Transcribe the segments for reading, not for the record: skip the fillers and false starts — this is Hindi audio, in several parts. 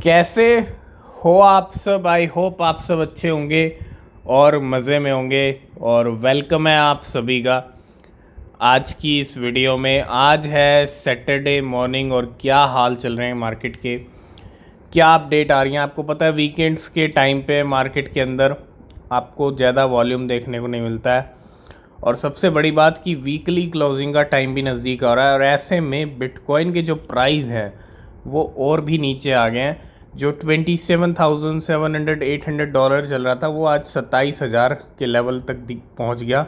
कैसे हो आप सब। आई होप आप सब अच्छे होंगे और मज़े में होंगे और वेलकम है आप सभी का आज की इस वीडियो में। आज है सैटरडे मॉर्निंग और क्या हाल चल रहे हैं मार्केट के, क्या अपडेट आ रही हैं। आपको पता है वीकेंड्स के टाइम पे मार्केट के अंदर आपको ज़्यादा वॉल्यूम देखने को नहीं मिलता है और सबसे बड़ी बात कि वीकली क्लोजिंग का टाइम भी नज़दीक आ रहा है और ऐसे में बिटकॉइन के जो प्राइस हैं वो और भी नीचे आ गए हैं। जो 27,700 $800 चल रहा था वो आज 27,000 के लेवल तक पहुंच गया।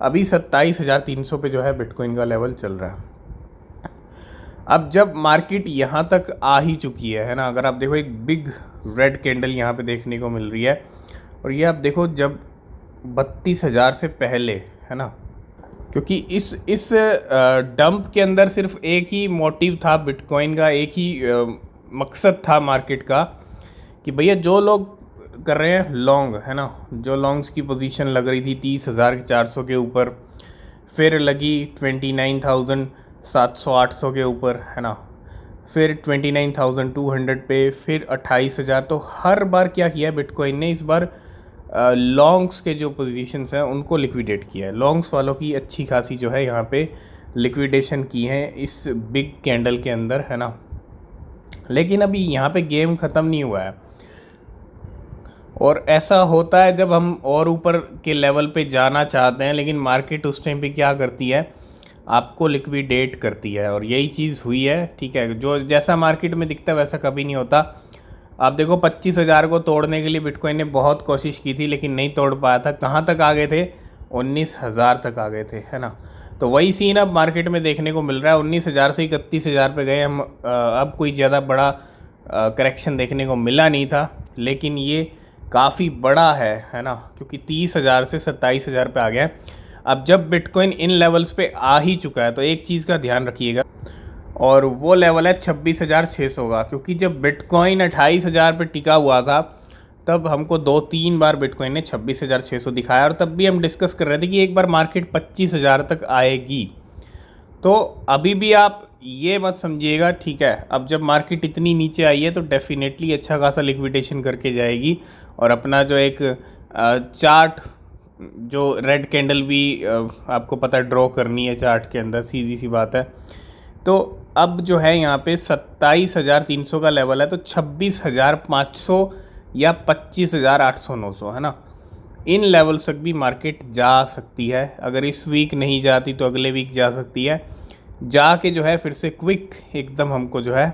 अभी 27,300 पे जो है बिटकॉइन का लेवल चल रहा है। अब जब मार्केट यहाँ तक आ ही चुकी है ना, अगर आप देखो एक बिग रेड कैंडल यहाँ पे देखने को मिल रही है और ये आप देखो जब 32,000 से पहले है ना, क्योंकि इस डंप के अंदर सिर्फ एक ही मोटिव था बिटकॉइन का, एक ही मकसद था मार्केट का कि भैया जो लोग कर रहे हैं लॉन्ग है ना, जो लॉन्ग्स की पोजीशन लग रही थी 30,400 के ऊपर, फिर लगी 29,700-800 के ऊपर है ना, फिर 29,200 पे, फिर 28,000। तो हर बार क्या किया है बिटकॉइन ने, इस बार लॉन्ग्स के जो पोजीशंस हैं उनको लिक्विडेट किया है। लॉन्ग्स वालों की अच्छी खासी जो है यहाँ पे लिक्विडेशन की है इस बिग कैंडल के अंदर है ना। लेकिन अभी यहाँ पे गेम ख़त्म नहीं हुआ है और ऐसा होता है जब हम और ऊपर के लेवल पे जाना चाहते हैं, लेकिन मार्केट उस टाइम पे क्या करती है, आपको लिक्विडेट करती है और यही चीज़ हुई है। ठीक है, जो जैसा मार्केट में दिखता है वैसा कभी नहीं होता। आप देखो 25,000 को तोड़ने के लिए बिटकॉइन ने बहुत कोशिश की थी लेकिन नहीं तोड़ पाया था। कहाँ तक आ गए थे, 19,000 तक आ गए थे है ना। तो वही सीन अब मार्केट में देखने को मिल रहा है। 19,000 से 31,000 पे गए हम। अब कोई ज़्यादा बड़ा करेक्शन देखने को मिला नहीं था, लेकिन ये काफ़ी बड़ा है ना, क्योंकि 30,000 से 27,000 पे आ गया है। अब जब बिटकॉइन इन लेवल्स पे आ ही चुका है तो एक चीज़ का ध्यान रखिएगा और वो लेवल है 26,600 का, क्योंकि जब बिटकॉइन 28,000 पे टिका हुआ था तब हमको 2-3 बार बिटकॉइन ने 26,600 दिखाया और तब भी हम डिस्कस कर रहे थे कि एक बार मार्केट 25,000 तक आएगी। तो अभी भी आप ये मत समझिएगा, ठीक है। अब जब मार्केट इतनी नीचे आई है तो डेफिनेटली अच्छा खासा लिक्विडेशन करके जाएगी और अपना जो एक चार्ट, जो रेड कैंडल भी आपको पता है ड्रॉ करनी है चार्ट के अंदर, सीधी सी बात है। तो अब जो है यहाँ पे 27,300 का लेवल है, तो 26,500 या 25,800-900 है ना, इन लेवल तक भी मार्केट जा सकती है। अगर इस वीक नहीं जाती तो अगले वीक जा सकती है। जाके जो है फिर से क्विक एकदम हमको जो है,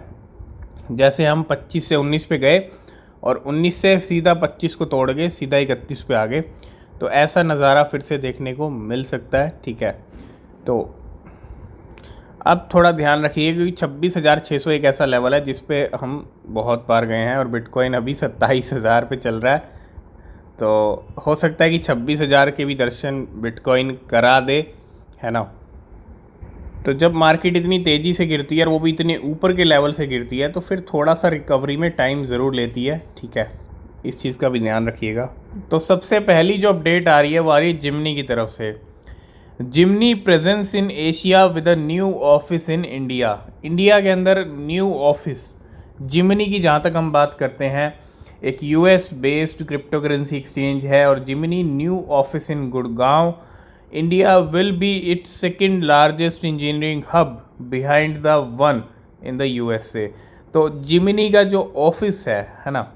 जैसे हम 25 से 19 पे गए और 19 से सीधा 25 को तोड़ गए, सीधा 31 पे आ गए, तो ऐसा नज़ारा फिर से देखने को मिल सकता है। ठीक है, तो अब थोड़ा ध्यान रखिए क्योंकि 26,600 एक ऐसा लेवल है जिस पे हम बहुत बार गए हैं और बिटकॉइन अभी 27,000 पे चल रहा है। तो हो सकता है कि 26,000 के भी दर्शन बिटकॉइन करा दे है ना। तो जब मार्केट इतनी तेज़ी से गिरती है और वो भी इतने ऊपर के लेवल से गिरती है तो फिर थोड़ा सा रिकवरी में टाइम ज़रूर लेती है। ठीक है, इस चीज़ का भी ध्यान रखिएगा। तो सबसे पहली जो अपडेट आ रही है वो आ रही है जिमनी की तरफ से। Gemini presence in Asia with a new office in India. India के अंदर न्यू ऑफिस जिमनी की, जहाँ तक हम बात करते हैं, एक US based crypto currency exchange है और Gemini new office in Gurgaon India will be its second largest engineering hub behind the one in the USA. तो जिमनी का जो ऑफिस है ना,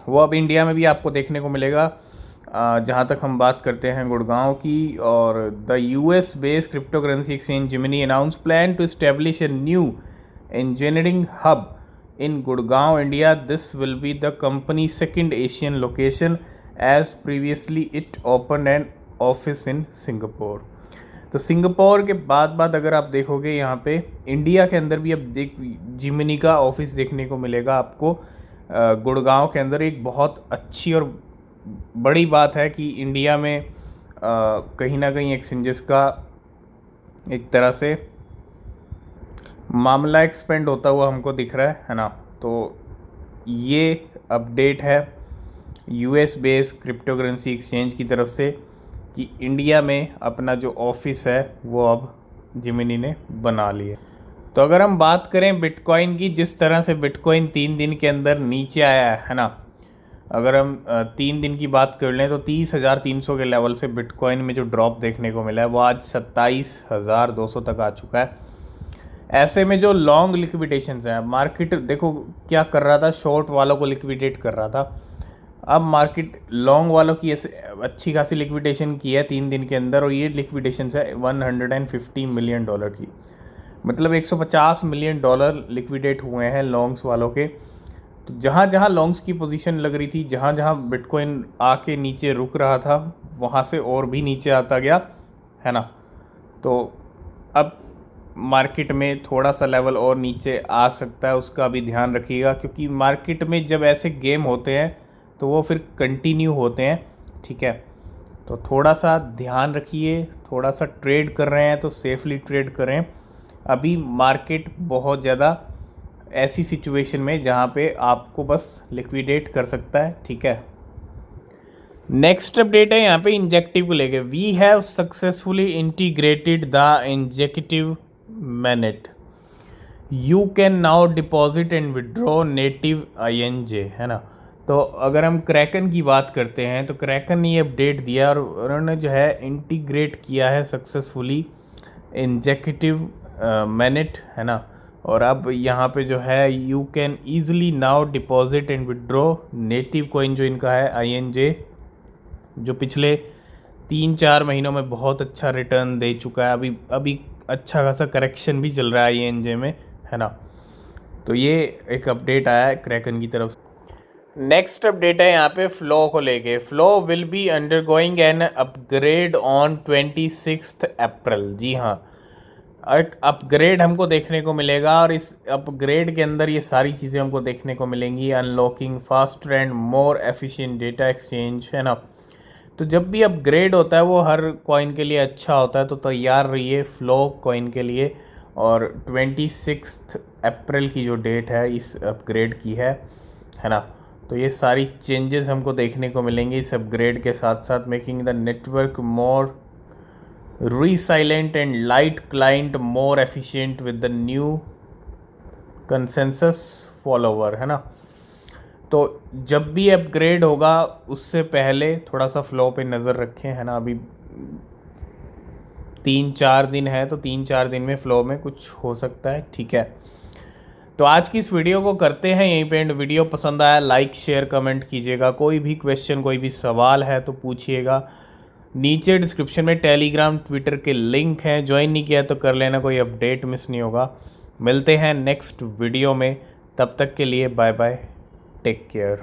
वो अब इंडिया में भी आपको देखने को मिलेगा। जहाँ तक हम बात करते हैं गुड़गांव की, और the US based crypto currency exchange Gemini announce plan to establish a new engineering hub in Gurgaon, India. This will be the company's second Asian location, as previously it opened an office in Singapore. तो सिंगापुर के बाद अगर आप देखोगे यहाँ पे इंडिया के अंदर भी अब जिमनी का ऑफिस देखने को मिलेगा आपको गुड़गांव के अंदर। एक बहुत अच्छी और बड़ी बात है कि इंडिया में कहीं ना कहीं एक्सचेंजेस का एक तरह से मामला एक्सपेंड होता हुआ हमको दिख रहा है ना। तो ये अपडेट है US based crypto currency exchange की तरफ से कि इंडिया में अपना जो ऑफिस है वो अब जिमनी ने बना लिया। तो अगर हम बात करें बिटकॉइन की, जिस तरह से बिटकॉइन 3 दिन के अंदर नीचे आया है ना, अगर हम 3 दिन की बात कर लें तो 30,300 के लेवल से बिटकॉइन में जो ड्रॉप देखने को मिला है वो आज 27,200 तक आ चुका है। ऐसे में जो लॉन्ग लिक्विडेशंस हैं, मार्केट देखो क्या कर रहा था, शॉर्ट वालों को लिक्विडेट कर रहा था। अब मार्केट लॉन्ग वालों की ऐसे अच्छी खासी लिक्विडेशन की है 3 दिन के अंदर, और ये लिक्विडेशंस है $150 मिलियन की, मतलब $150 मिलियन लिक्विडेट हुए हैं लॉन्ग्स वालों के। तो जहाँ जहाँ लॉन्ग्स की पोजीशन लग रही थी, जहाँ जहाँ बिटकॉइन आके नीचे रुक रहा था, वहाँ से और भी नीचे आता गया, है ना। तो अब मार्केट में थोड़ा सा लेवल और नीचे आ सकता है, उसका भी ध्यान रखिएगा, क्योंकि मार्केट में जब ऐसे गेम होते हैं तो वो फिर कंटिन्यू होते हैं, ठीक है। तो थोड़ा सा ध्यान रखिए, थोड़ा सा ट्रेड कर रहे हैं तो सेफली ट्रेड करें। अभी मार्केट बहुत ज़्यादा ऐसी सिचुएशन में जहाँ पे आपको बस लिक्विडेट कर सकता है, ठीक है। नेक्स्ट अपडेट है यहाँ पे इंजेक्टिव को लेके। We have successfully integrated the Injective mainnet, you can now deposit and withdraw native INJ, है ना। तो अगर हम क्रैकन की बात करते हैं तो क्रैकन ने ये अपडेट दिया और उन्होंने जो है इंटीग्रेट किया है सक्सेसफुली इंजेक्टिव मैनेट, है ना। और अब यहाँ पे जो है you can easily now deposit and withdraw native coin, जो इनका है INJ, जो पिछले 3-4 महीनों में बहुत अच्छा रिटर्न दे चुका है। अभी अच्छा खासा करेक्शन भी चल रहा है INJ में, है ना। तो ये एक अपडेट आया है क्रैकन की तरफ से। नेक्स्ट अपडेट है यहाँ पे फ्लो को लेके। Flow will be undergoing an upgrade on 26 अप्रैल। जी हाँ, एक अपग्रेड हमको देखने को मिलेगा, और इस अपग्रेड के अंदर ये सारी चीज़ें हमको देखने को मिलेंगी। Unlocking faster and more efficient data exchange, है ना। तो जब भी अपग्रेड होता है वो हर कॉइन के लिए अच्छा होता है, तो तैयार रहिए फ्लो कॉइन के लिए। और 26 अप्रैल की जो डेट है इस अपग्रेड की है ना। तो ये सारी चेंजेस हमको देखने को मिलेंगी इस अपग्रेड के साथ साथ, making the network more resilient and light client more efficient with the new consensus follower, है ना। तो जब भी अपग्रेड होगा उससे पहले थोड़ा सा फ्लो पे नज़र रखें, है ना। अभी 3-4 दिन है, तो 3-4 दिन में फ्लो में कुछ हो सकता है, ठीक है। तो आज की इस वीडियो को करते हैं यहीं पे एंड। वीडियो पसंद आया लाइक शेयर कमेंट कीजिएगा। कोई भी क्वेश्चन कोई भी सवाल है तो पूछिएगा। नीचे डिस्क्रिप्शन में टेलीग्राम ट्विटर के लिंक हैं, ज्वाइन नहीं किया तो कर लेना, कोई अपडेट मिस नहीं होगा। मिलते हैं नेक्स्ट वीडियो में, तब तक के लिए बाय बाय, टेक केयर।